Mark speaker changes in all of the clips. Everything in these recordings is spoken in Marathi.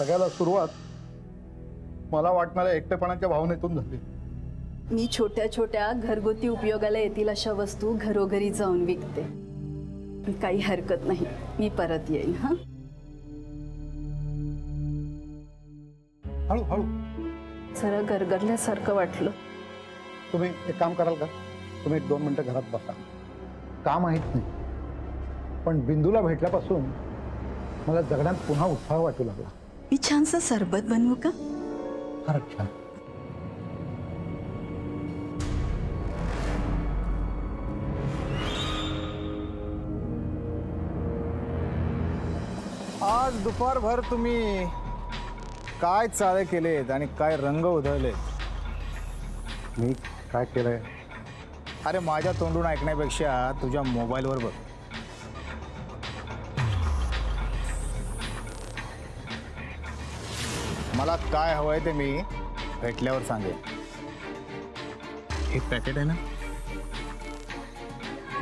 Speaker 1: सगळ्याला सुरुवात मला वाटणाऱ्या एकटेपणाच्या भावनेतून झाली।
Speaker 2: मी छोट्या छोट्या घरगुती उपयोगाला येतील अशा वस्तू घरोघरी जाऊन विकते। काही हरकत नाही, मी परत येईन। हा,
Speaker 1: हळू हळू।
Speaker 2: जरा गरगरल्यासारखं वाटलं।
Speaker 1: तुम्ही एक काम कराल का? तुम्ही 1-2 मिनिटं घरात बसा। का माहित नाही, पण बिंदूला भेटल्यापासून मला जगण्यात पुन्हा उत्साह वाटू लागला।
Speaker 2: मी छानसं सरबत बनवू का?
Speaker 1: फारच छान।
Speaker 3: आज दुपारभर तुम्ही काय चाळे केलेत आणि काय रंग उधळलेत?
Speaker 1: मी काय केलंय?
Speaker 3: अरे माझ्या तोंडून ऐकण्यापेक्षा तुझ्या मोबाईलवर बघ। मला काय हवंय ते मी भेटल्यावर सांगेन। एक पॅकेट आहे ना,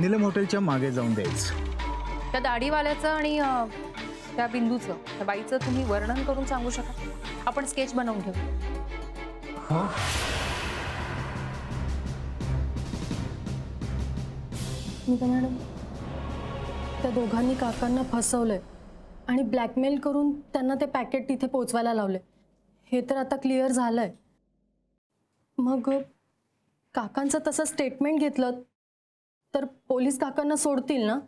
Speaker 3: नीलम हॉटेलच्या मागे जाऊन द्यायचं।
Speaker 4: त्या दाढीवाल्याचं आणि त्या बिंदूचं, त्या बाईचं तुम्ही वर्णन करून सांगू शकाल? आपण स्केच बनवून घेऊ।
Speaker 5: नीता मॅडम, त्या दोघांनी काकांना फसवलंय आणि ब्लॅकमेल करून त्यांना ते पॅकेट तिथे पोचवायला लावले। हे तर आता क्लिअर झालंय। मग काकांचं तसं स्टेटमेंट घेतलं तर पोलीस काकांना सोडतील ना?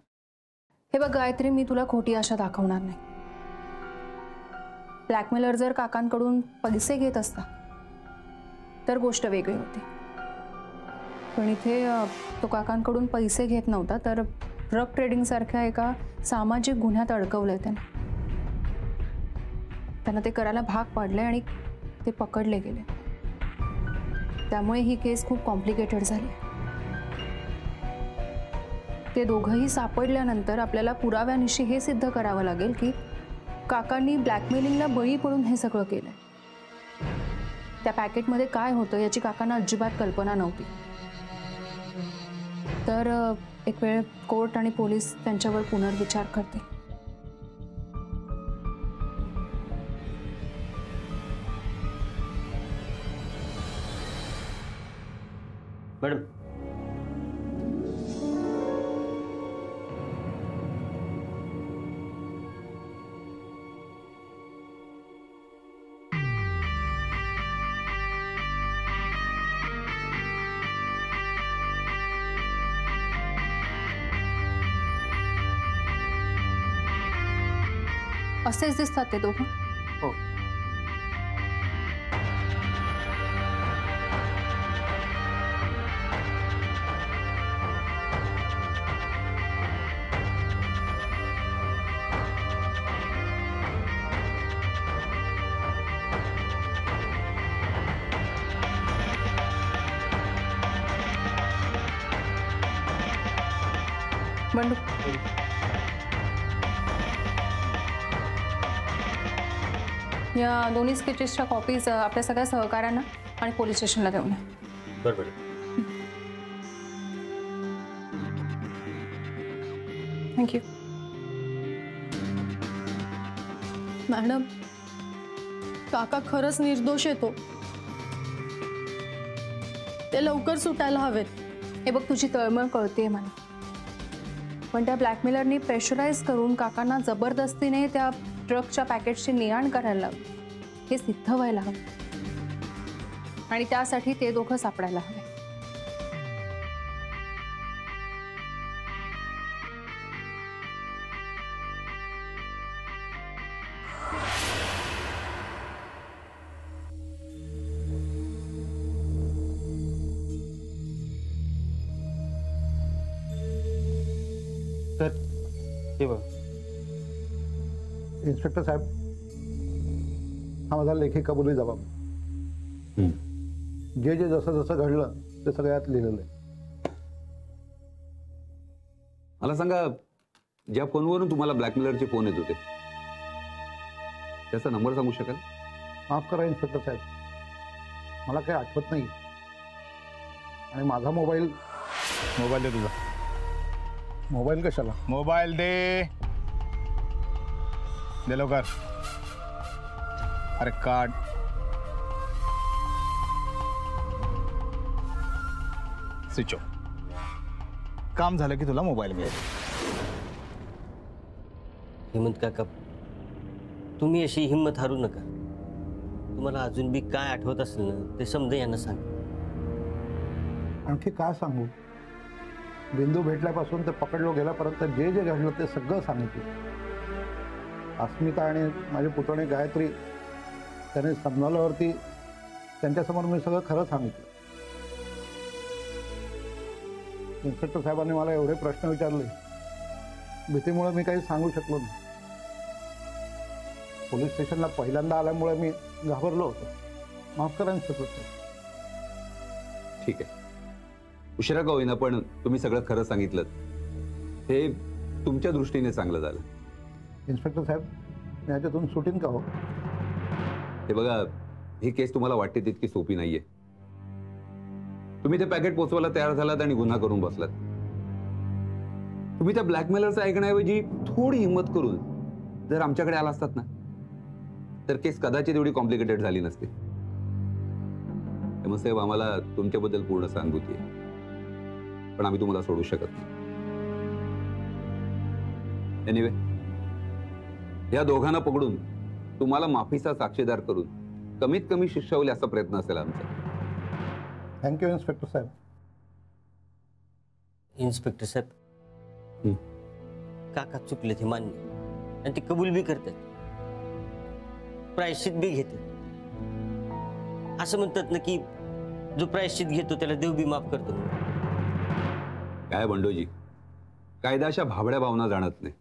Speaker 4: हे बघ गायत्री, मी तुला खोटी आशा दाखवणार नाही। ब्लॅकमेलर जर काकांकडून पैसे घेत असता तर गोष्ट वेगळी होती, पण इथे तो काकांकडून पैसे घेत नव्हता, तर ड्रग ट्रेडिंग सारख्या एका सामाजिक गुन्ह्यात अडकवलंय त्याने। त्यांना ते करायला भाग पाडले आणि ते पकडले गेले। त्यामुळे ही केस खूप कॉम्प्लिकेटेड झाली। ते दोघंही सापडल्यानंतर आपल्याला पुराव्यानिशी हे सिद्ध करावं लागेल की काकांनी ब्लॅकमेलिंगला बळी पडून हे सगळं केलंय। त्या पॅकेटमध्ये काय होतं याची काकांना अजिबात कल्पना नव्हती। तर एक वेळ कोर्ट आणि पोलीस त्यांच्यावर पुनर्विचार करतील।
Speaker 6: मॅडम,
Speaker 4: असेच दिसतात ते दोघं।
Speaker 6: हो,
Speaker 4: बंडू, या दोन्ही स्केचेसच्या कॉपीज आपल्या सगळ्या सहकाऱ्यांना आणि पोलीस स्टेशनला देऊन या।
Speaker 6: बरोबर।
Speaker 4: थँक्यू।
Speaker 5: मॅडम, काका खरंच निर्दोष येतो, ते लवकर सुटायला हवेत।
Speaker 4: हे बघ, तुझी तळमळ कळते मला, पण त्या ब्लॅकमेलरनी प्रेशराईज करून काकांना जबरदस्तीने त्या ड्रगच्या पॅकेटची ने-आण करायला लावली। हे सिद्ध व्हायला हवं आणि त्यासाठी ते दोघं सापडायला हवे।
Speaker 6: तर हे बघ
Speaker 1: इन्स्पेक्टर साहेब, हा माझा लेखी कबुली जबाब। जे जे जसं जसं घडलं ते सगळं यात लिहिलेलं आहे।
Speaker 7: मला सांगा, ज्या फोनवरून तुम्हाला ब्लॅकमेलरचे फोन येत होते त्याचा नंबर सांगू शकाल?
Speaker 1: माफ करा इन्स्पेक्टर साहेब, मला काही आठवत नाही आणि माझा मोबाईल
Speaker 3: दे तुझा।
Speaker 1: मोबाईल कशाला?
Speaker 3: मोबाईल दे, दे लवकर। अरे काढ. Switch off. काम झालं की तुला मोबाईल मिळेल.
Speaker 8: हेमंत काका, तुम्ही अशी हिंमत हारू नका. तुम्हाला अजून बी काय आठवत असेल ना ते समजा यांना सांग.
Speaker 1: आणखी काय सांगू? बिंदू भेटल्यापासून ते पकडलो गेल्यापर्यंत जे जे घडलं ते सगळं सांगितलं. अस्मिता आणि माझी पुतणी गायत्री त्याने समजावल्यावरती त्यांच्यासमोर मी सगळं खरं सांगितलं. इन्स्पेक्टर साहेबांनी मला एवढे प्रश्न विचारले, भीतीमुळे मी काही सांगू शकलो नाही. पोलीस स्टेशनला पहिल्यांदा आल्यामुळे मी घाबरलो होतो. माफ करा इन्स्पेक्टर साहेब.
Speaker 7: ठीक आहे, उशिरा का होईना पण तुम्ही सगळं खरं सांगितलं. हे तुमच्या दृष्टीने चांगलं झालं.
Speaker 1: इन्स्पेक्टर साहेब, मी ह्याच्यातून सुटीन का हो?
Speaker 7: हे बघा, ही केस तुम्हाला वाटते तितकी सोपी नाहीये. तुम्ही ते पॅकेट पोचवायला तयार झालात आणि गुन्हा करून बसलात. तुम्ही त्या ब्लॅकमेलरचं ऐकण्याऐवजी थोडी हिंमत करून जर आमच्याकडे आला असतात ना, तर केस कदाचित एवढी कॉम्प्लिकेटेड झाली नसती. हेमंत साहेब, आम्हाला तुमच्याबद्दल पूर्ण सहानुभूती आहे, पण आम्ही तुम्हाला सोडू शकत नाही. एनिवे, या दोघांना पकडून तुम्हाला माफीचा साक्षीदार करून कमीत कमी शिक्षा होईल असा प्रयत्न असेल आमचा.
Speaker 1: थँक्यू इन्स्पेक्टर साहेब.
Speaker 8: इन्स्पेक्टर साहेब, काका चुकले ते मान्य आणि ते कबूल बी करतात, प्रायश्चित बी घेतात. असं म्हणतात ना की जो प्रायश्चित घेतो त्याला देव बी माफ करतो.
Speaker 7: काय बंडोजी, कायदा अशा भाबड्या भावना जाणत नाही,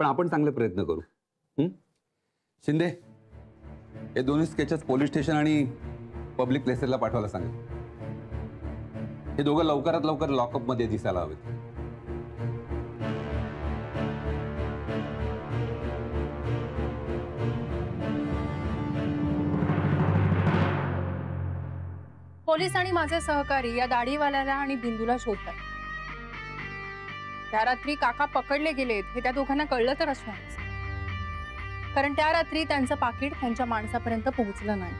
Speaker 7: पण आपण चांगले प्रयत्न करू. शिंदे, हे दोन्ही स्केचेस पोलीस स्टेशन आणि पब्लिक प्लेसेसला पाठवायला सांगेल. हे दोघं लवकरात लवकर लॉकअप मध्ये दिसायला हवेत.
Speaker 4: पोलीस आणि माझे सहकारी या दाढीवाल्याला आणि बिंदूला शोधतात. त्या रात्री काका पकडले गेलेत हे त्या दोघांना कळलं तर असणार, कारण त्या रात्री त्यांचं पाकीट त्यांच्या माणसापर्यंत पोहोचलं नाही.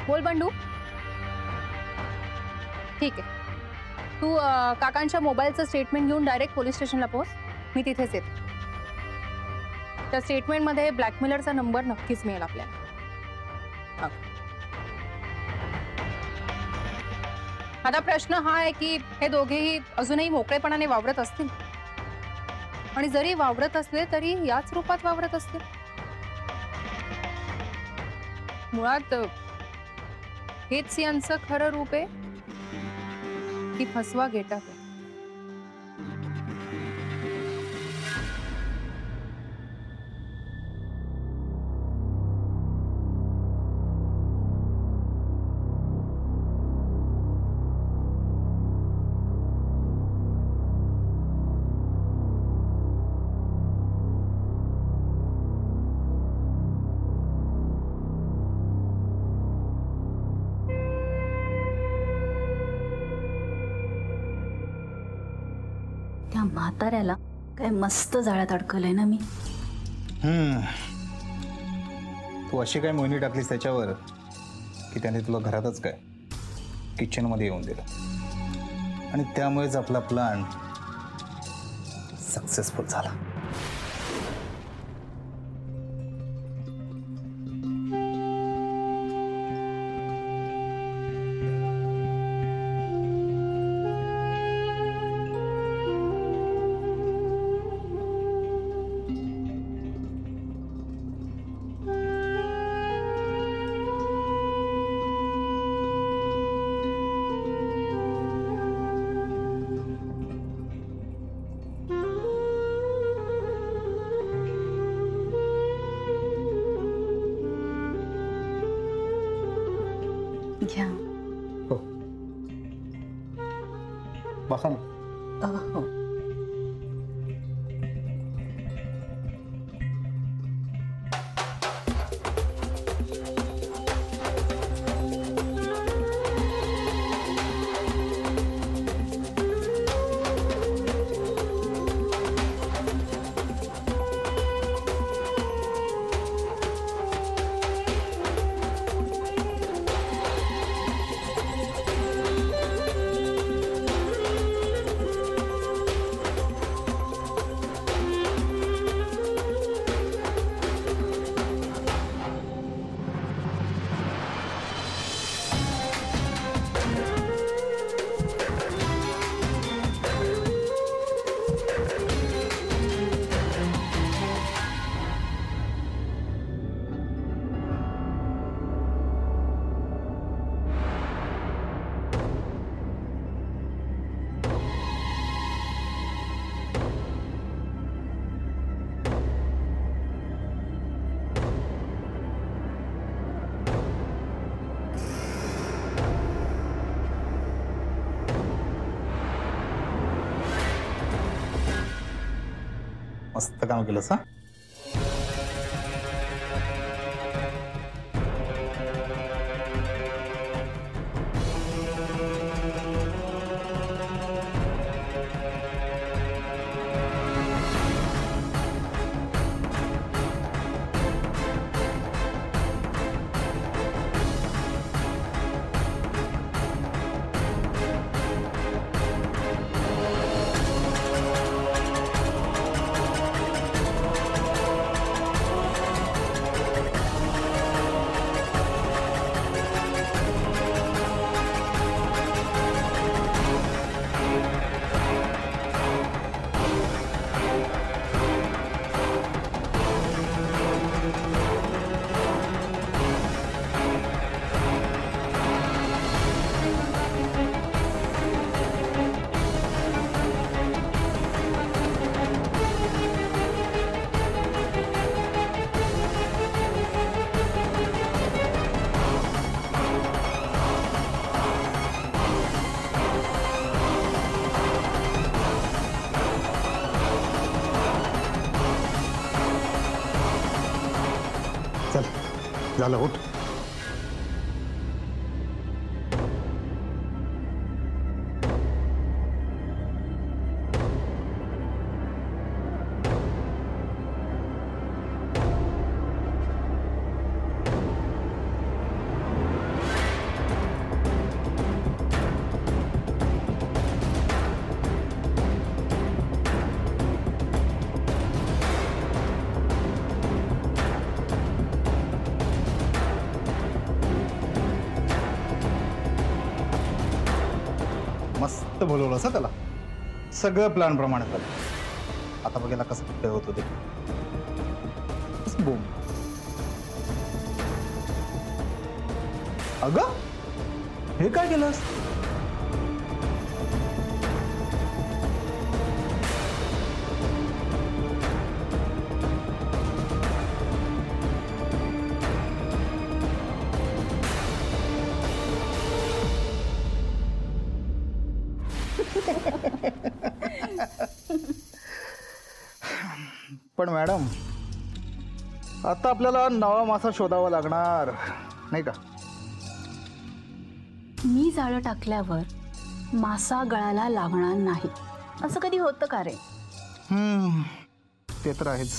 Speaker 4: बोल बंडू. ठीक आहे, तू काकांच्या मोबाईलचं स्टेटमेंट घेऊन डायरेक्ट पोलीस स्टेशनला पोहोच. मी तिथेच येते. त्या स्टेटमेंटमध्ये ब्लॅकमेलरचा नंबर नक्कीच मिळेल आपल्याला. आता प्रश्न हा आहे की हे दोघेही अजूनही मोकळेपणाने वावरत असतील, आणि जरी वावरत असले तरी याच रूपात वावरत असतील. मुळात हेच यांचं खरं रूप आहे की फसवा गेटअप आहे.
Speaker 2: त्या म्हाताऱ्याला काय मस्त जाळ्यात अडकलंय ना मी.
Speaker 3: तू अशी काय मोहिनी टाकलीस त्याच्यावर की त्याने तुला घरातच काय किचन मध्ये येऊन दिलं, आणि त्यामुळेच आपला प्लॅन सक्सेसफुल झाला.
Speaker 2: घ्या.
Speaker 1: हो, बसा ना.
Speaker 2: हो.
Speaker 3: मस्त काम केलंस हा. चल झालं उठ. मस्त बोलवलं असं त्याला. सगळं प्लॅन प्रमाणे झालं. आता बघायला कसं खेळ होत होते. बोम. अगं हे काय केलंस? पण मॅडम आता आपल्याला नवा मासा शोधावा लागणार नाही का?
Speaker 2: मी जाळं टाकल्यावर मासा गळाला लागणार नाही असं कधी होतं का रे?
Speaker 3: ते तर आहेच.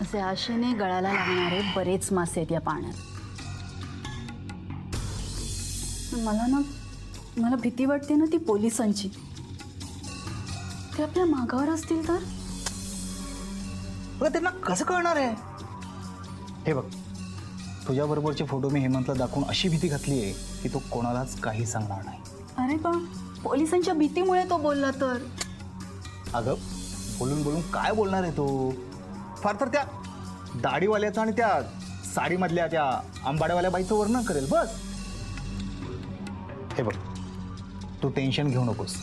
Speaker 2: असे आशेने गळाला लागणारे बरेच मासे आहेत या पाण्यात. मला भीती वाटते ना ती पोलिसांची. ते आपल्या मागावर असतील तर?
Speaker 3: त्यांना कसं कळणार आहे? हे बघ, तुझ्या बरोबरचे फोटो मी हेमंतला दाखवून अशी भीती घातली आहे की तो कोणालाच काही सांगणार नाही.
Speaker 2: अरे पण पोलिसांच्या भीतीमुळे तो बोलला तर?
Speaker 3: अगं बोलून बोलून काय बोलणार आहे तो? फार तर त्या दाढीवाल्याचं आणि त्या साडीमधल्या त्या आंबाड्यावाल्या बाईचं वर्णन करेल बस. हे बघ, तू टेन्शन घेऊ नकोस.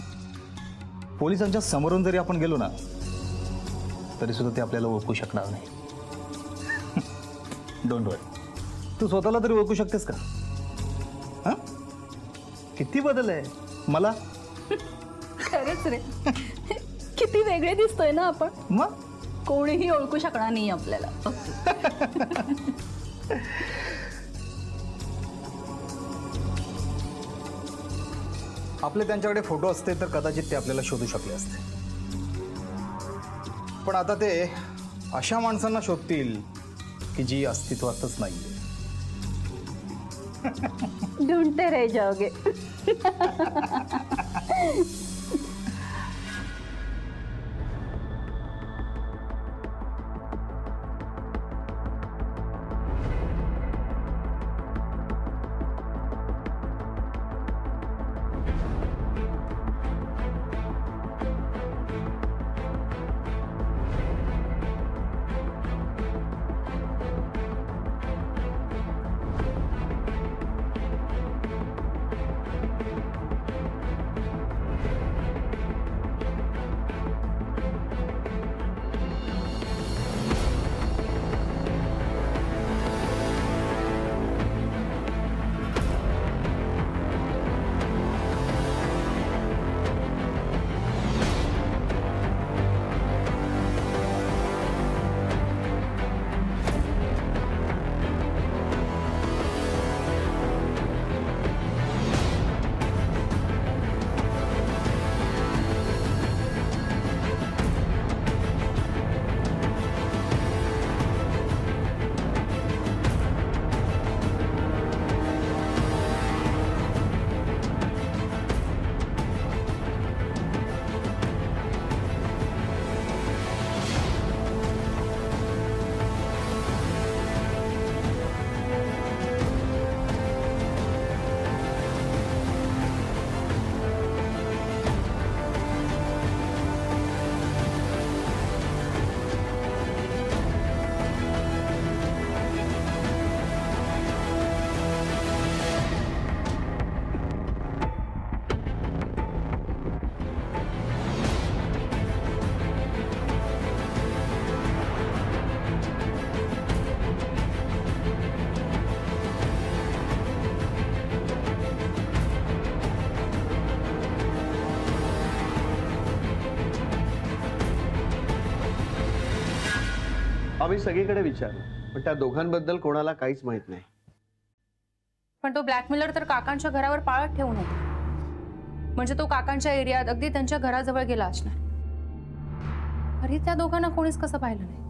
Speaker 3: पोलिसांच्या समोरून जरी आपण गेलो ना तरी सुद्धा ते आपल्याला ओळखू शकणार नाही. डोंट वरी. तू स्वतःला तरी ओळखू शकतेस का? हा, किती बदल आहे मला.
Speaker 2: खरंच रे, किती वेगळे दिसतोय ना आपण.
Speaker 3: मग
Speaker 2: कोणीही ओळखू शकणार नाही आपल्याला.
Speaker 3: आपले त्यांच्याकडे फोटो असते तर कदाचित ते आपल्याला शोधू शकले असते. पण आता ते अशा माणसांना शोधतील की जी अस्तित्वातच नाहीये.
Speaker 2: ढूंढते रह जाओगे.
Speaker 9: आम्ही सगळीकडे विचारलं, पण त्या दोघांबद्दल कोणाला काहीच माहित नाही.
Speaker 4: पण तो ब्लॅकमेलर तर काकांच्या घरावर पाळत ठेवून होता. म्हणजे तो काकांच्या एरियात अगदी त्यांच्या घराजवळ गेला असणार. तरी त्या दोघांना कोणीच कसं पाहिलं नाही.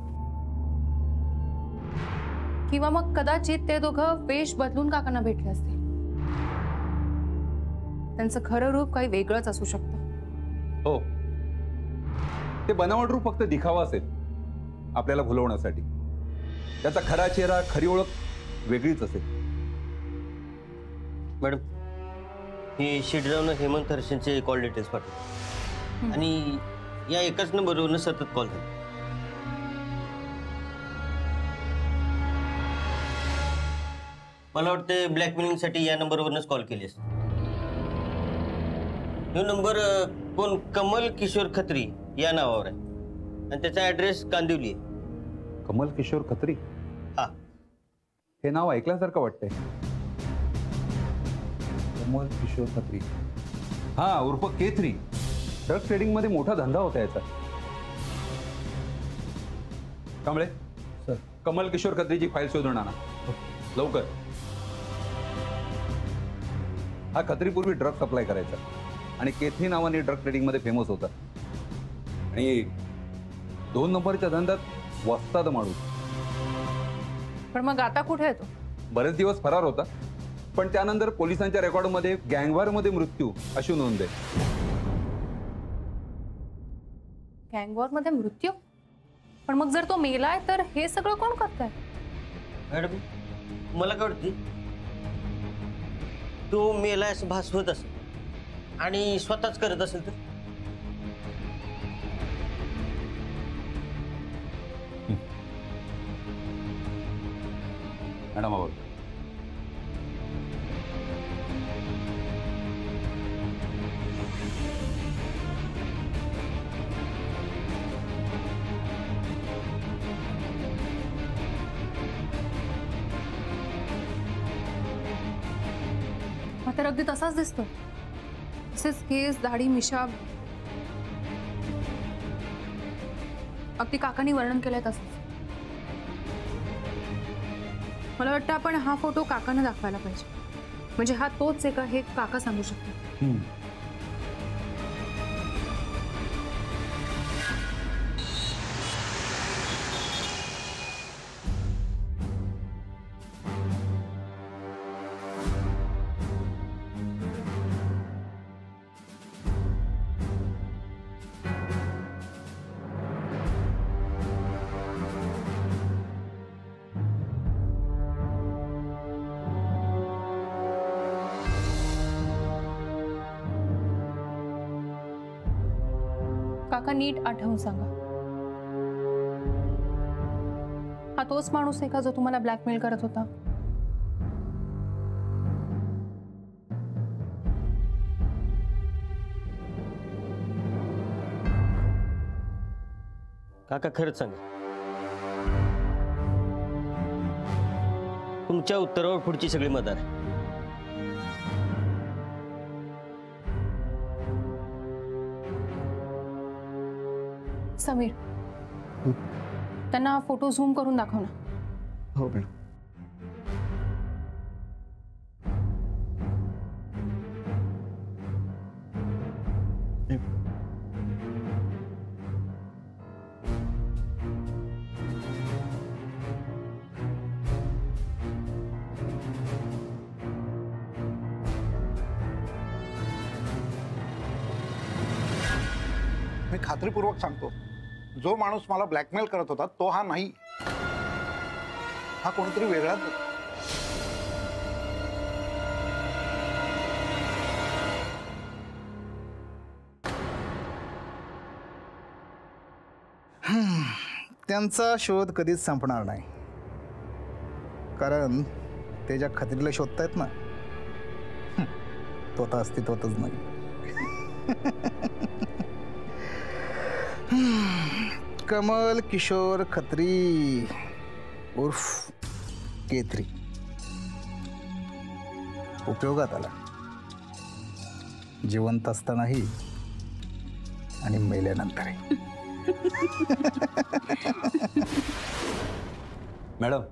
Speaker 4: किंवा मग कदाचित ते दोघं वेश बदलून काकांना भेटले असतील. त्यांचं खरं रूप काही वेगळंच असू शकतं.
Speaker 7: हो, ते बनावट रूप फक्त दिखावा असेल आपल्याला भुलवण्यासाठी. त्याचा खरा चेहरा, खरी ओळख वेगळीच असेल.
Speaker 8: मॅडम, ही शेडरावनं हेमंत हर्षनचे कॉल डिटेल्स पाठवले आणि या एकाच नंबरवरनं सतत कॉल झाले. मला वाटतं ब्लॅकमेलिंगसाठी या नंबरवरनंच कॉल केली असते. हा नंबर कोण कमल किशोर खत्री या नावावर आहे आणि त्याचा ॲड्रेस कांदिवली आहे.
Speaker 7: कमल किशोर खत्री?
Speaker 8: हा.
Speaker 7: हे नाव ऐकल्यासारखं वाटतंय. कमल किशोर खत्री, हा, उर्फ K3. ड्रग ट्रेडिंग मध्ये मोठा धंदा होता याचा. कांबळे सर, कमल किशोर खत्रीची फाईल शोधून आणा लवकर. हा खत्री पूर्वी ड्रग सप्लाय करायचा आणि K3 नावाने ड्रग ट्रेडिंग मध्ये फेमस होता. आणि 2 नंबरच्या धंद्यात वस्ताद माणूस.
Speaker 4: पण मग आता कुठे येतो?
Speaker 7: बरेच दिवस फरार होता, पण त्यानंतर पोलिसांच्या रेकॉर्डमध्ये गँगवॉरमध्ये मृत्यू अशी नोंद आहे.
Speaker 4: गँगवॉरमध्ये मृत्यू? पण मग जर तो मेलाय तर हे सगळं कोण करताय?
Speaker 8: मॅडम, मला काय वाटते, तो मेला असं भासवत असेल आणि स्वतःच करत असेल तर.
Speaker 7: मॅडम, आवर.
Speaker 4: तर अगदी तसाच दिसतो. तसेच केस, दाढी, मिशा, अगदी काकांनी वर्णन केलंय तसंच. मला वाटतं आपण हा फोटो काकांना दाखवायला पाहिजे. म्हणजे हा तोच आहे का हे काका सांगू शकतात. काका, नीट आठवून सांगा, हा तोच माणूस आहे का जो तुम्हाला ब्लॅकमेल करत होता?
Speaker 8: काका, खरंच सांगा, तुमच्या उत्तरावर पुढची सगळी मदार आहे.
Speaker 4: समीर, त्यांना हा फोटो झूम करून दाखव ना.
Speaker 9: हो मॅडम.
Speaker 1: मी खात्रीपूर्वक सांगतो, जो माणूस मला ब्लॅकमेल करत होता तो हा नाही. हा कोणीतरी वेगळाच.
Speaker 3: त्यांचा शोध कधीच संपणार नाही. कारण ते ज्या खत्रीला शोधतायत ना, तो आता अस्तित्वातच नाही. कमल किशोर खत्री उर्फ K3 उपयोगात आला, जिवंत असतानाही आणि मेल्यानंतरही.
Speaker 7: मॅडम,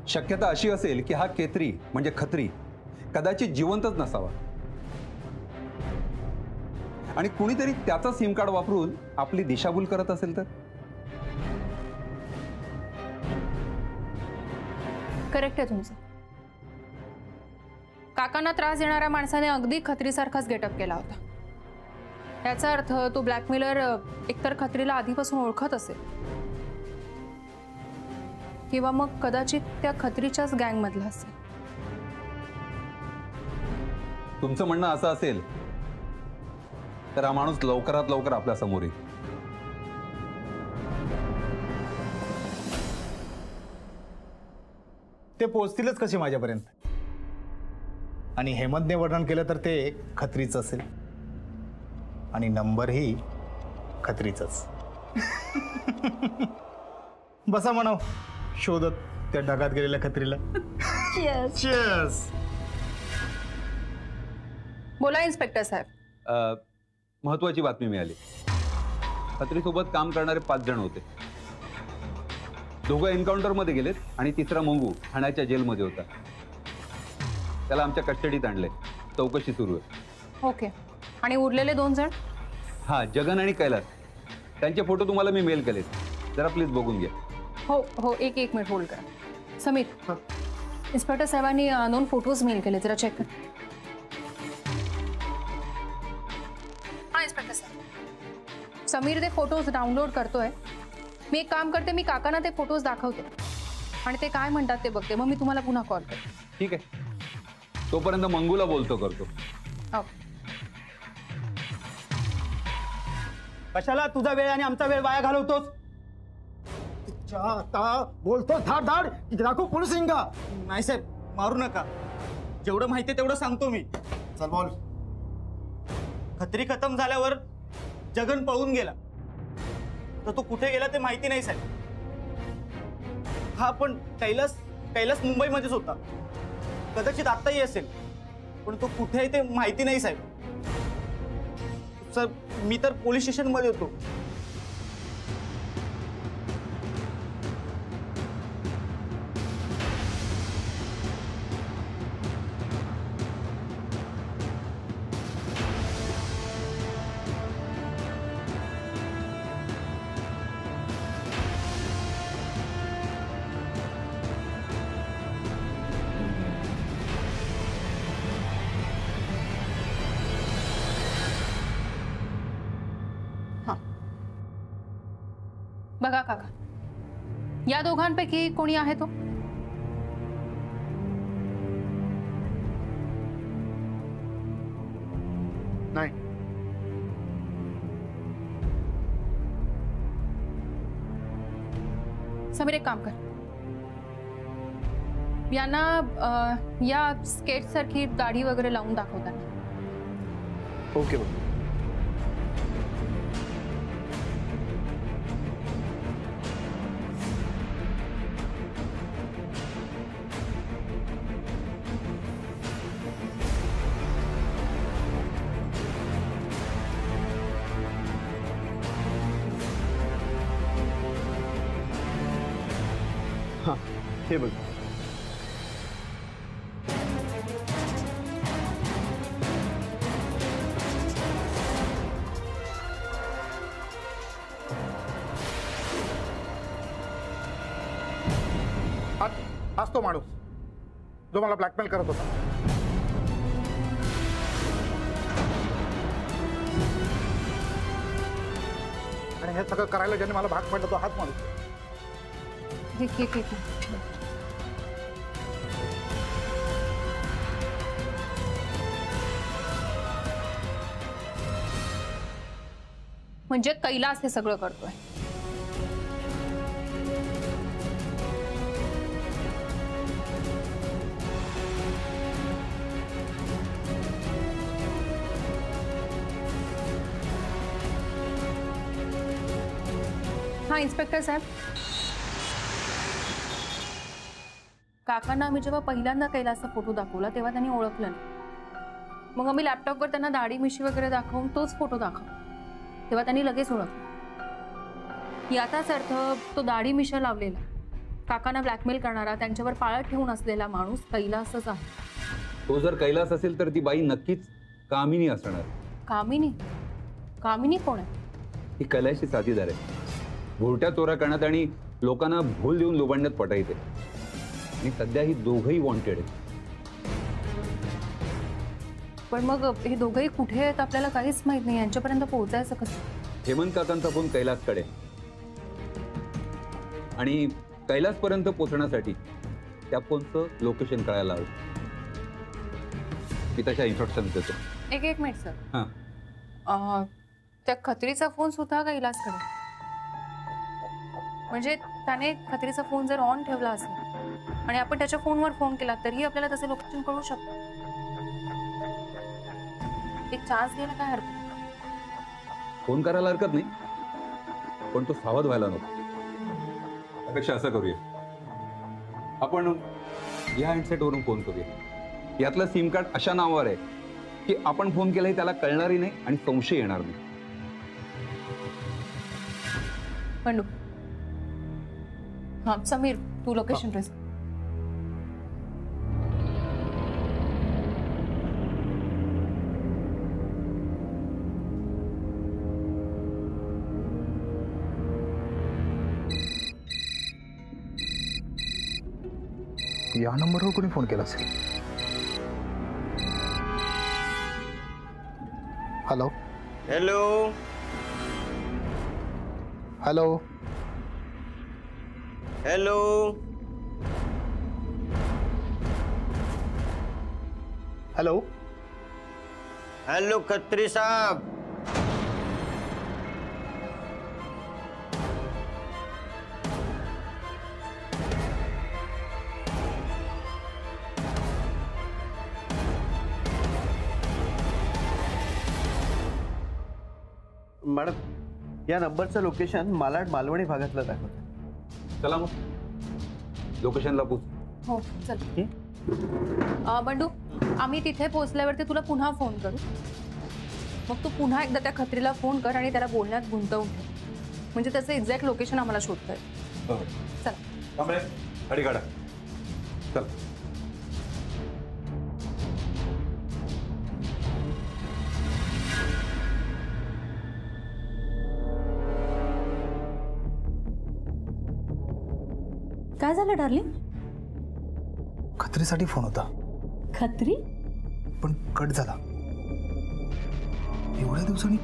Speaker 7: शक्यता अशी असेल की हा केतरी म्हणजे खत्री कदाचित जिवंतच नसावा आणि कुणीतरी त्याचा सिम कार्ड वापरून आपली दिशाभूल करत असेल तर?
Speaker 4: करेक्ट आहे तुमचं. काकांना त्रास देणाऱ्या माणसाने अगदी खत्रीसारखाच गेटअप केला होता. याचा अर्थ तो ब्लॅकमेलर एकतर खत्रीला आधीपासून ओळखत असेल किंवा मग कदाचित त्या खत्रीच्याच गँगमधला असेल.
Speaker 7: तुमचं म्हणणं असं असेल तर हा माणूस लवकरात लवकर आपल्या समोर येईल.
Speaker 3: ते पोहोचतीलच कसे माझ्यापर्यंत? आणि हेमंतने वर्णन केलं तर ते खत्रीच असेल आणि नंबरही खत्रीचाच. बसा म्हणाव शोधत त्या ढगात गेलेल्या खत्रीला. Cheers.
Speaker 4: बोला इन्स्पेक्टर साहेब.
Speaker 7: महत्वाची बातमी मिळाली. खत्रीसोबत काम करणारे 5 जण होते. दोघं एन्काउंटर मध्ये गेलेत आणि तिसरा मंगू ठाण्याच्या जेलमध्ये होता. त्याला आमच्या कस्टडीत आणले. चौकशी सुरू आहे.
Speaker 4: ओके. आणि उरलेले 2 जण?
Speaker 7: हा, जगन आणि कैलास. त्यांचे फोटो तुम्हाला मी मेल केलेत. जरा प्लीज बघून घ्या.
Speaker 4: हो हो, एक मिनिट होल्ड करा. समीर, इन्स्पेक्टर साहेबांनी 2 फोटोज मेल केले, जरा चेक कर. हा इन्स्पेक्टर साहेब, समीर ते फोटोज डाउनलोड करतोय. मी एक काम करते, मी काकांना ते फोटोज दाखवते आणि ते काय म्हणतात ते बघते, मग मी तुम्हाला पुन्हा कॉल करते.
Speaker 7: ठीक आहे. तोपर्यंत मंगूला बोलतो करतो.
Speaker 4: ओके.
Speaker 6: कशाला तुझा वेळ आणि आमचा वेळ वाया घालवतोस?
Speaker 10: आता बोलतो धाड धाड दाखव पोलिसिंग का?
Speaker 6: नाही साहेब, मारू नका. जेवढं माहिती तेवढं सांगतो मी.
Speaker 10: चल बोल.
Speaker 6: खत्री खतम झाल्यावर जगन पळून गेला. तर तो कुठे गेला ते माहिती नाही साहेब. हा, पण कैलास मुंबईमध्येच होता. कदाचित आत्ताही असेल, पण तो कुठे आहे ते माहिती नाही साहेब. सर, मी तर पोलीस स्टेशनमध्ये होतो.
Speaker 4: बघा काका, या दोघांपैकी कोणी आहे तो?
Speaker 10: नाही.
Speaker 4: समीर, एक काम कर, यांना या स्केट सारखी दाढी वगैरे लावून दाखवताना.
Speaker 10: ओके. हे बघ.
Speaker 1: हाच तो माणूस जो मला ब्लॅकमेल करत होता. आणि हे सगळं करायला ज्याने मला भाग पडला तो हाच माणूस.
Speaker 4: ठीक. म्हणजे कैलास हे सगळं करतोय. हा इन्स्पेक्टर साहेब, काकांना आम्ही जेव्हा पहिल्यांदा कैलासचा फोटो दाखवला तेव्हा त्यांनी ओळखलं नाही. मग आम्ही लॅपटॉपवर त्यांना दाढी मिशी वगैरे दाखवून तोच फोटो दाखवला. तेव्हा त्यांनी लगेच ओळखलं. याचाच अर्थ तो दाढी मिशा लावलेला, काकांना ब्लॅकमेल करणारा, त्यांच्यावर पाळत ठेवून असलेला माणूस कैलासच आहे.
Speaker 7: तो जर कैलास असेल तर ती बाई नक्कीच कामिनी असणार.
Speaker 4: कामिनी? कामिनी कोण आहे?
Speaker 7: ही कैलासची साथीदार आहे. भोरट्या चोऱ्या करण्यात आणि लोकांना भूल देऊन लुबाडण्यात पटाईते. आणि सध्या ही दोघंही वॉन्टेड आहेत.
Speaker 4: पण मग हे दोघंही कुठे आहेत आपल्याला काहीच माहित नाही. यांच्यापर्यंत पोहोचायचं कसं?
Speaker 7: हेमंत काकांचा फोन कैलासकडे आणि कैलासपर्यंत पोहोचण्यासाठी त्या फोनचं लोकेशन कळायला हवं. मी तशा इन्स्ट्रक्शन देतो.
Speaker 4: एक मिनिट सर.
Speaker 7: हां,
Speaker 4: त्या खत्रीचा फोन सुद्धा कैलासकडे, म्हणजे त्याने खत्रीचा फोन जर ऑन ठेवला असेल आणि आपण त्याच्या फोनवर फोन केला तरीही आपल्याला त्याचे लोकेशन कळू शकतं. एक चान्स घ्यायला काय हरकत?
Speaker 7: फोन करायला हरकत नाही, पण तो सावध व्हायला नको. त्यापेक्षा असं करूया, आपण या हँडसेटवरून फोन करूया. यातलं सिम कार्ड अशा नावावर आहे की आपण फोन केलाही त्याला कळणारही नाही आणि संशय येणार नाही.
Speaker 4: पंडू, हां समीर, तू लोकेशन ट्रेस.
Speaker 3: या नंबरवर कोणी फोन केला असेल? Hello
Speaker 8: hello
Speaker 3: hello
Speaker 8: hello
Speaker 3: hello
Speaker 8: hello Khatri साहब.
Speaker 9: मॅडम, या नंबरचं लोकेशन मालाड मालवणी भागातलं दाखवतं.
Speaker 7: चला मग लोकेशनला पोच.
Speaker 4: हो चल. बंडू, आम्ही तिथे पोहोचल्यावरती तुला पुन्हा फोन करू. मग तू पुन्हा एकदा त्या खत्रीला फोन कर आणि त्याला बोलण्यात गुंतवून ठेव, म्हणजे त्याचं एक्झॅक्ट लोकेशन आम्हाला शोधता येईल. चल
Speaker 7: गाडी काढा. चल.
Speaker 2: काय झालं डार्लिंग?
Speaker 3: खत्रीसाठी फोन होता,
Speaker 2: खत्री?
Speaker 3: पण कट झाला. एवढ्या दिवसांनी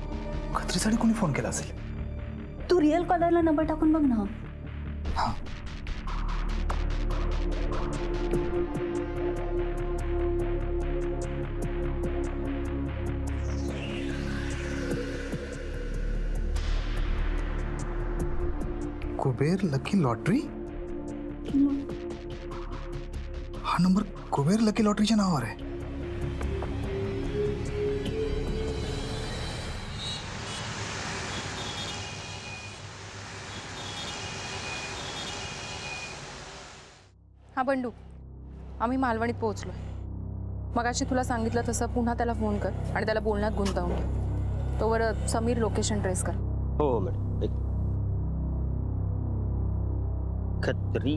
Speaker 3: खत्रीसाठी कोणी फोन केला असेल?
Speaker 2: तू रिअल कॉलरला नंबर टाकून बघ ना.
Speaker 3: हा, कुबेर लकी लॉटरी. हा नंबर कुबेर लकी लॉटरीच्या नावावर आहे.
Speaker 4: हा बंडू, आम्ही मालवणीत पोहोचलोय. मगाशी तुला सांगितलं तसं पुन्हा त्याला फोन कर आणि त्याला बोलण्यात गुंतवून ठेव. तोवर समीर लोकेशन ट्रेस कर.
Speaker 8: हो मॅडम. खत्री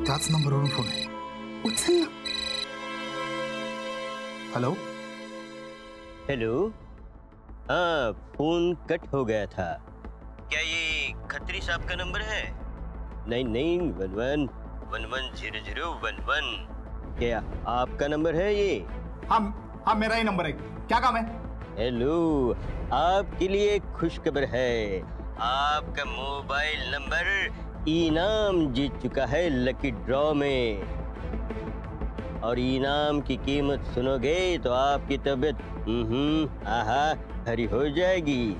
Speaker 3: त्याच नंबरवरून फोन आहे.
Speaker 2: उचल ना.
Speaker 3: Hello
Speaker 8: hello. हाँ, फोन कट हो गया था. क्या ये खत्री साहब का नंबर है? 9911110011. क्या आपका नंबर है ये?
Speaker 6: हाँ मेरा ही नंबर है. क्या काम है?
Speaker 8: हेलो, आपके लिए खुशखबर है. आपका मोबाइल नंबर इनाम जीत चुका है लकी ड्रॉ में. और इनाम की कीमत सुनोगे तो आपकी तबीयत आहा हरी हो जाएगी.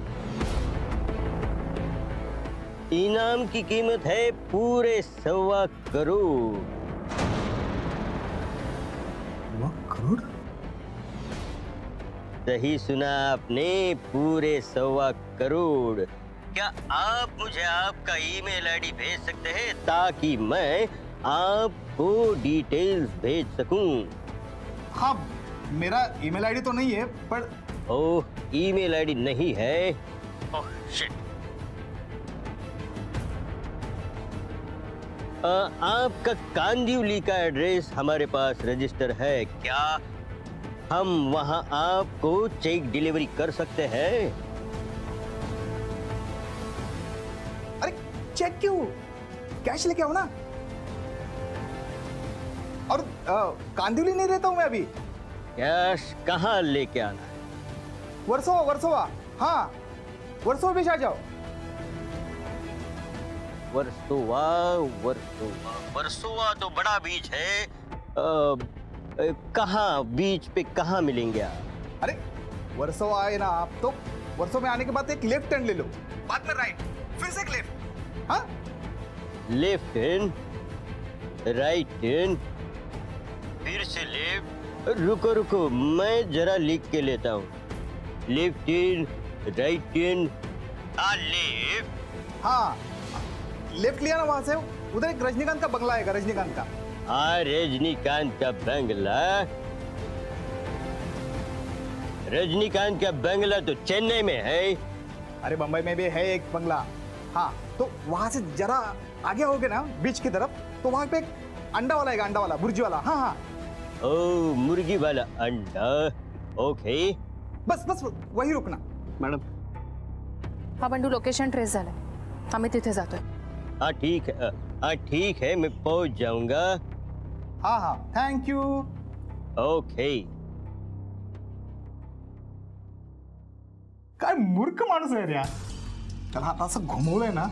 Speaker 8: इनाम की कीमत है पूरे 1.25 करोड़.
Speaker 3: 1 करोड़?
Speaker 8: सही सुना आपने, पूरे 1.25 करोड़. क्या आप मुझे आपका ईमेल आईडी भेज सकते हैं ताकि मैं आपको डिटेल्स भेज सकूं।
Speaker 3: हाँ, मेरा ईमेल आईडी तो नहीं है, पर
Speaker 8: ओह, ईमेल आईडी नहीं है? Oh shit. आपका कांदिवली का एड्रेस हमारे पास रजिस्टर है क्या? हम वहां आपको चेक डिलीवरी कर सकते हैं?
Speaker 3: अरे चेक क्यों, कैश लेके आओ ना। और कांदिवली नहीं रहता हूं मैं अभी।
Speaker 8: कैश कहाँ लेके आना है?
Speaker 3: वर्सोवा, हाँ, वर्सोवा बीच आ जाओ।
Speaker 8: वर्सोवा तो बड़ा बीच है। कहाँ बीच पे कहाँ मिलेंगे आप?
Speaker 3: अरे वर्सोवा आए ना आप तो वर्सोवा में आने के बाद एक लेफ्ट टर्न ले लो, बाद में राइट, फिर से एक लेफ्ट। हाँ,
Speaker 8: लेफ्ट टर्न, राइट टर्न, फिर से लेफ्ट। रुको रुको, मैं जरा लिख के लेता हूँ। Left turn, right turn, left.
Speaker 3: हाँ, लेफ्ट लिया ना वहां से, उधर एक रजनीकांत का बंगला आएगा, रजनीकांत का।
Speaker 8: हाँ, रजनीकांत का बंगला। रजनीकांत का बंगला तो चेन्नई में है।
Speaker 3: अरे बंबई में भी है एक बंगला। हाँ, तो वहां से जरा आगे होगे ना बीच की तरफ, तो वहां पे एक अंडा वाला आएगा, अंडा वाला, बुर्जी वाला। हाँ हाँ,
Speaker 8: ओ, मुर्गी वाला अंडा। ओके,
Speaker 3: बस बस वही रुकना।
Speaker 9: मॅडम,
Speaker 4: हा बंडू, लोकेशन ट्रेस झालंय, आम्ही तिथे जातोय।
Speaker 8: हाँ ठीक है, हाँ ठीक है, मैं पहुंच जाऊंगा।
Speaker 3: हाँ हाँ, थैंक यू।
Speaker 8: ओके।
Speaker 3: काय मूर्ख माणूस आहे रे यार. त्याला आता असं घुमवलंय ना,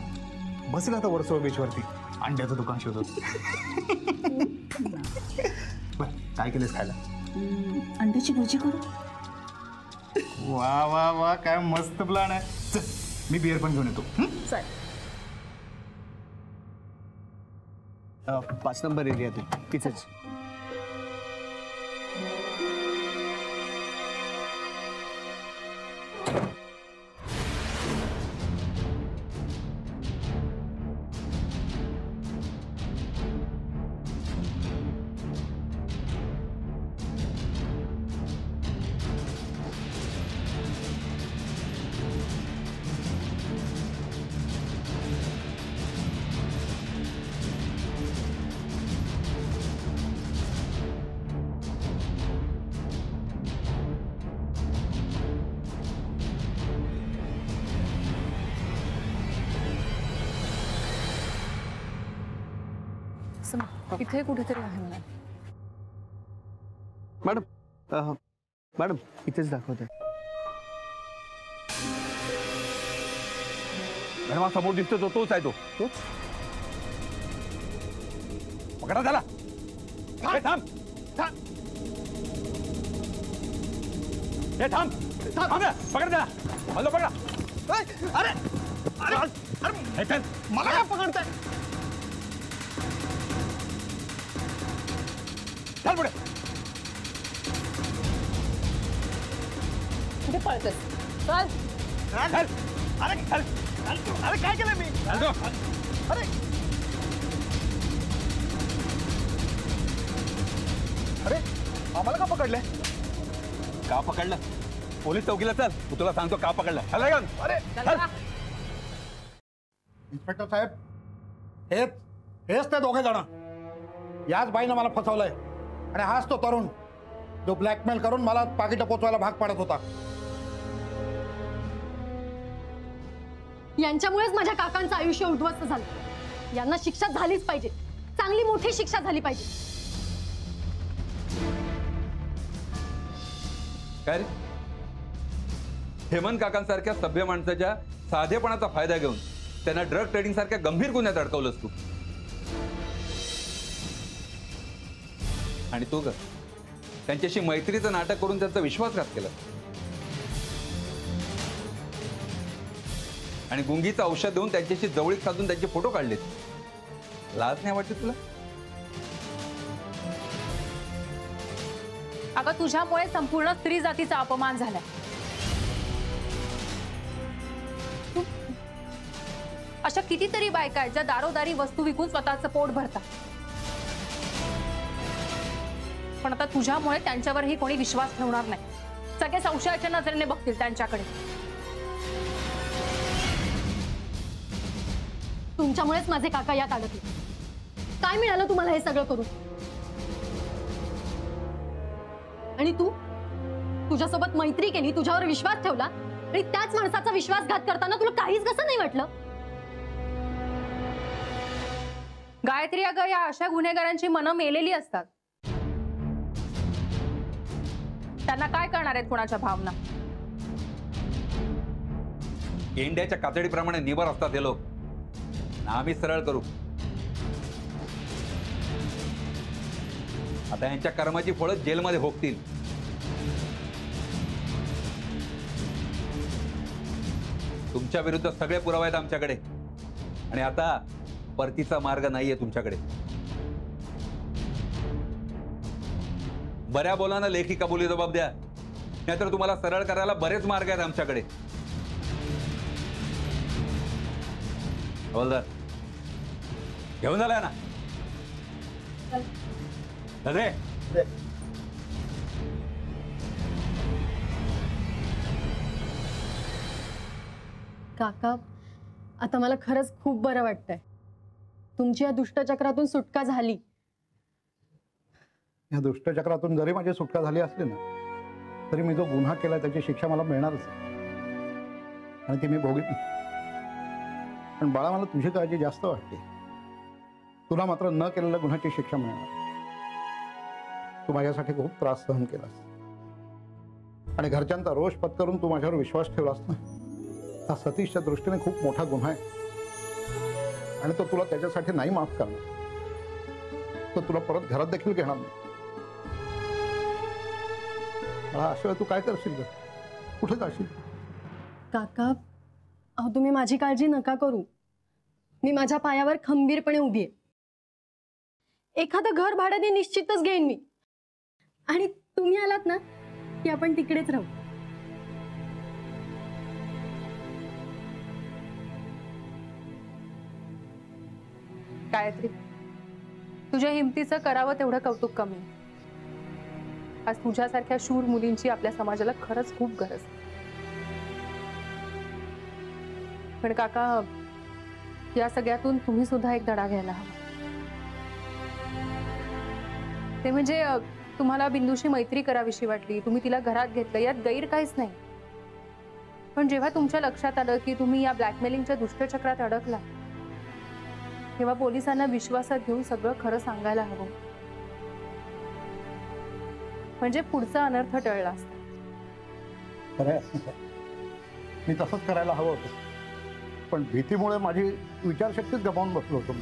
Speaker 3: बसेल आता वर्सोवा बीचवरती अंड्याचं दुकान शोधत. बर, काय केलंस खायला?
Speaker 2: अंड्याची भुर्जी करू.
Speaker 3: वा वा वा, काय मस्त प्लॅन आहे. चल, मी बिअर पण घेऊन येतो.
Speaker 2: चालेल.
Speaker 9: 5 नंबर एरियात तिथेच.
Speaker 4: इथे कुठेतरी आहे मला.
Speaker 9: मॅडम, मॅडम इथेच दाखवते.
Speaker 7: मॅडम, समोर दिसतो तो, तोच आहे तो. पकडा त्याला. थांब थांब, हे थांब थांब, पकड त्याला. हॅलो, पकडा.
Speaker 3: अरे अरे अरे, मला काय पकडताय?
Speaker 7: चल पुढे.
Speaker 4: कुठे पळतोस? चल.
Speaker 3: अरे अरे अरे, काय केलं मी? अरे अरे, आम्हाला का पकडलंय?
Speaker 7: का पकडलं? पोलीस चौकीला चल, तू तुला सांगतो का पकडलं. चला घेऊन.
Speaker 3: अरे इन्स्पेक्टर साहेब, हेच ते दोघे जण. याच बाईनं मला फसवलंय आणि हाच तो तरुण जो ब्लॅकमेल करून मला पाकिटं पोचवायला भाग पाडत होता.
Speaker 5: यांच्यामुळेच माझ्या काकांचं आयुष्य उद्ध्वस्त झालं. यांना शिक्षा झालीच पाहिजे, चांगली मोठी शिक्षा झाली पाहिजे.
Speaker 7: काय रे, हेमंत काकांसारख्या सभ्य माणसाच्या साधेपणाचा फायदा घेऊन त्यांना ड्रग ट्रेडिंग सारख्या गंभीर गुन्ह्यात अडकवलंस तू. आणि तू ग त्यांच्याशी मैत्रीचं नाटक करून त्यांचा विश्वासघात केला आणि गुंगीचं औषध देऊन त्यांच्याशी जवळीक साधून त्यांचे फोटो काढलेत. लाज नाही वाटत तुला?
Speaker 4: अगं, तुझ्यामुळे संपूर्ण स्त्री जातीचा अपमान झालाय. अशा कितीतरी बायका आहेत ज्या दारोदारी वस्तू विकून स्वतःचं पोट भरतात. पण आता तुझ्यामुळे त्यांच्यावरही कोणी विश्वास ठेवणार नाही. सगळे संशयाच्या नजरेने बघतील त्यांच्याकडे.
Speaker 5: तुमच्यामुळेच माझे काका यात अडकले. काय मिळालं तुम्हाला हे सगळं करून? आणि तू तुझ्यासोबत मैत्री केली, तुझ्यावर विश्वास ठेवला आणि त्याच माणसाचा विश्वासघात करताना तुला काहीच कसं नाही वाटलं?
Speaker 4: गायत्री, अगं या अशा गुन्हेगारांची मनं मेलेली असतात. त्यांना काय करणार आहेत कुणाच्या भावना?
Speaker 7: गेंड्याच्या कातडीप्रमाणे निबर असतात हे लोक. आम्ही सरळ करू. आता यांच्या कर्माची फळं जेलमध्ये भोगतील. तुमच्या विरुद्ध सगळे पुरावे आहेत आमच्याकडे आणि आता परतीचा मार्ग नाहीये तुमच्याकडे. बऱ्या बोलानं लेखी कबुली जबाब द्या, नाहीतर तुम्हाला सरळ करायला बरेच मार्ग आहेत आमच्याकडे. हवालदार घेऊन झालाय ना? अरे
Speaker 5: काका, आता मला खरंच खूप बरं वाटतंय. तुमची या दुष्टचक्रातून सुटका झाली.
Speaker 1: या दुष्टचक्रातून जरी माझी सुटका झाली असली ना, तरी मी जो गुन्हा केला त्याची शिक्षा मला मिळणारच आणि ती मी भोगीन. पण बाळा, मला तुझी काळजी जास्त वाटते. तुला मात्र न केलेल्या गुन्ह्याची शिक्षा मिळणार. तू माझ्यासाठी खूप त्रास सहन केलास आणि घरच्यांचा रोष पत्करून तू माझ्यावर विश्वास ठेवलास ना. हा सतीशच्या दृष्टीने खूप मोठा गुन्हा आहे आणि तो तुला त्याच्यासाठी नाही माफ करणार. तो तुला परत घरात देखील घेणार नाही. अशिवाय तू काय करशील? कुठे जाशील?
Speaker 5: काका, अहो तुम्ही माझी काळजी नका करू. मी माझ्या पायावर खंबीरपणे उभी आहे. एखादं घर भाड्याने निश्चितच घेईन मी. आणि तुम्ही आलात ना की आपण तिकडेच राहू.
Speaker 4: गायत्री, तुझ्या हिमतीचं करावं तेवढं कौतुक कमी. आज तुझ्यासारख्या शूर मुलींची आपल्या समाजाला खरंच खूप गरज आहे. पण काका, या सगळ्यातून तुम्ही सुद्धा एक धडा घ्यायला हवा. ते म्हणजे तुम्हाला बिंदूशी मैत्री करावीशी वाटली, तुम्ही तिला घरात घेतलं, यात गैर काहीच नाही. पण जेव्हा तुमच्या लक्षात आलं की तुम्ही या ब्लॅकमेलिंगच्या दुष्टचक्रात अडकला, तेव्हा पोलिसांना विश्वासात घेऊन सगळं खरं सांगायला हवं. म्हणजे पुढचा अनर्थ टळला असता.
Speaker 1: मी तसंच करायला हवं होतं, पण भीतीमुळे माझी विचारशक्तीच गमावून बसलो होतो.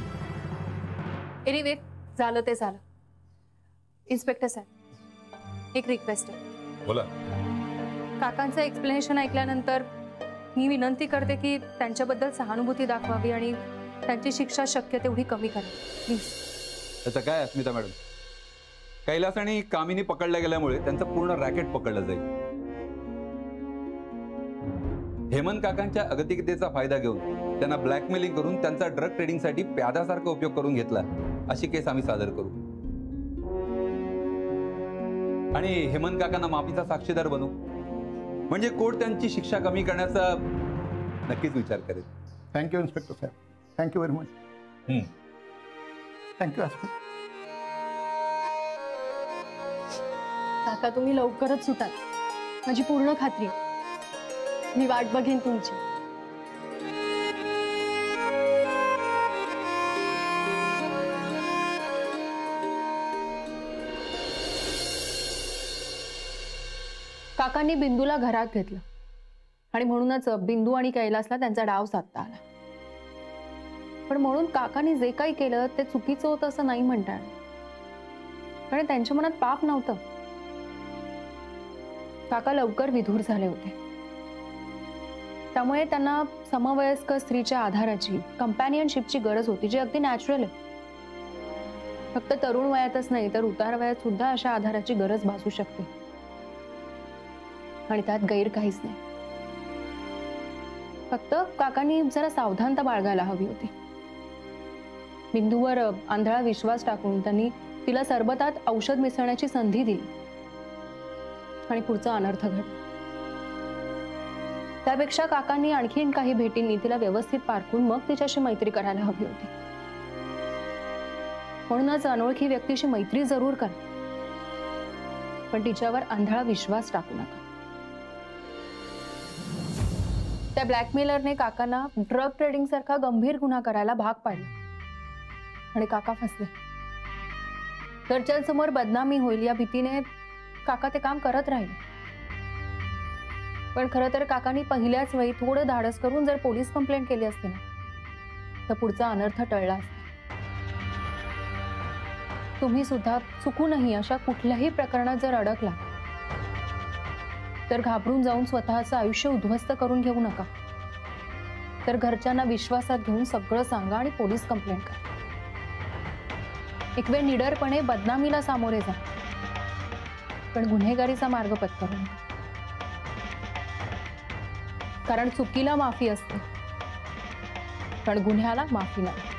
Speaker 4: एनिवे, झालं ते झालं. इन्स्पेक्टर साहेब, एक रिक्वेस्ट आहे.
Speaker 7: बोला.
Speaker 4: काकांचं एक्सप्लेनेशन ऐकल्यानंतर मी विनंती करते की त्यांच्याबद्दल सहानुभूती दाखवावी आणि त्यांची शिक्षा शक्य तेवढी कमी करा, प्लीज.
Speaker 7: त्याचं काय अस्मिता मॅडम, कैलास आणि कामिनी पकडल्या गेल्यामुळे त्यांचं पूर्ण रॅकेट पकडलं जाईल. हेमंत काकांच्या अगतिकतेचा फायदा घेऊन त्यांना ब्लॅकमेलिंग करून त्यांचा ड्रग ट्रेडिंगसाठी प्यादासारखा उपयोग करून घेतला, अशी केस आम्ही सादर करू आणि हेमंत काकांना माफीचा साक्षीदार बनवू. म्हणजे कोर्ट त्यांची शिक्षा कमी करण्याचा नक्कीच विचार करेल.
Speaker 1: थँक्यू इन्स्पेक्टर साहेब, थँक्यू व्हेरी मच. थँक्यू.
Speaker 5: काका, तुम्ही लवकरच सुटाल, माझी पूर्ण खात्री. मी वाट बघेन तुमची.
Speaker 4: काकांनी बिंदूला घरात घेतलं आणि म्हणूनच बिंदू आणि कैलासला त्यांचा डाव साधता आला. पण म्हणून काकांनी जे काही केलं ते चुकीचं होतं असं नाही म्हणता येणार, कारण त्यांच्या मनात पाप नव्हतं. काका लवकर विधूर झाले होते, त्यामुळे त्यांना समवयस्क स्त्रीच्या आधाराची, कंपॅनियनशिपची गरज होती, जी अगदी नॅचरल आहे. फक्त तरुण वयातच नाही तर उतार वयात सुद्धा अशा आधाराची गरज भासू शकते आणि त्यात गैर काहीच नाही. फक्त काकांनी जरा सावधानता बाळगायला हवी होती. बिंदूवर आंधळा विश्वास टाकून त्यांनी तिला सरबतात औषध मिसळण्याची संधी दिली आणि पुढचा अनर्थ घडला. त्यापेक्षा काकांनी आणखीन काही भेटींनी तिला व्यवस्थित पारखून मग तिच्याशी मैत्री करायला हवी होती. म्हणूनच अनोळखी व्यक्तीशी मैत्री जरूर करा, पण तिच्यावर आंधळा विश्वास टाकू नका. त्या ब्लॅकमेलरने काकांना ड्रग ट्रेडिंग सारखा गंभीर गुन्हा करायला भाग पाडला आणि काका फसले. घरच्यांसमोर बदनामी होईल या भीतीने काका ते काम करत राहिले. पण खरं तर काकांनी पहिल्याच वेळी थोडं धाडस करून जर पोलीस कंप्लेंट केली असती ना, तर पुढचा अनर्थ टळला असता. तुम्ही सुद्धा चुकूनही अशा कुठल्याही प्रकरणात जर अडकला तर घाबरून जाऊन स्वतःचं आयुष्य उद्ध्वस्त करून घेऊ नका. तर घरच्यांना विश्वासात घेऊन सगळं सांगा आणि पोलीस कंप्लेंट करा. एक वेळ निडरपणे बदनामीला सामोरे जा, पण गुन्हेगारीचा मार्ग पत्करू नका. कारण चुकीला माफी असते, पण गुन्ह्याला माफी नाही.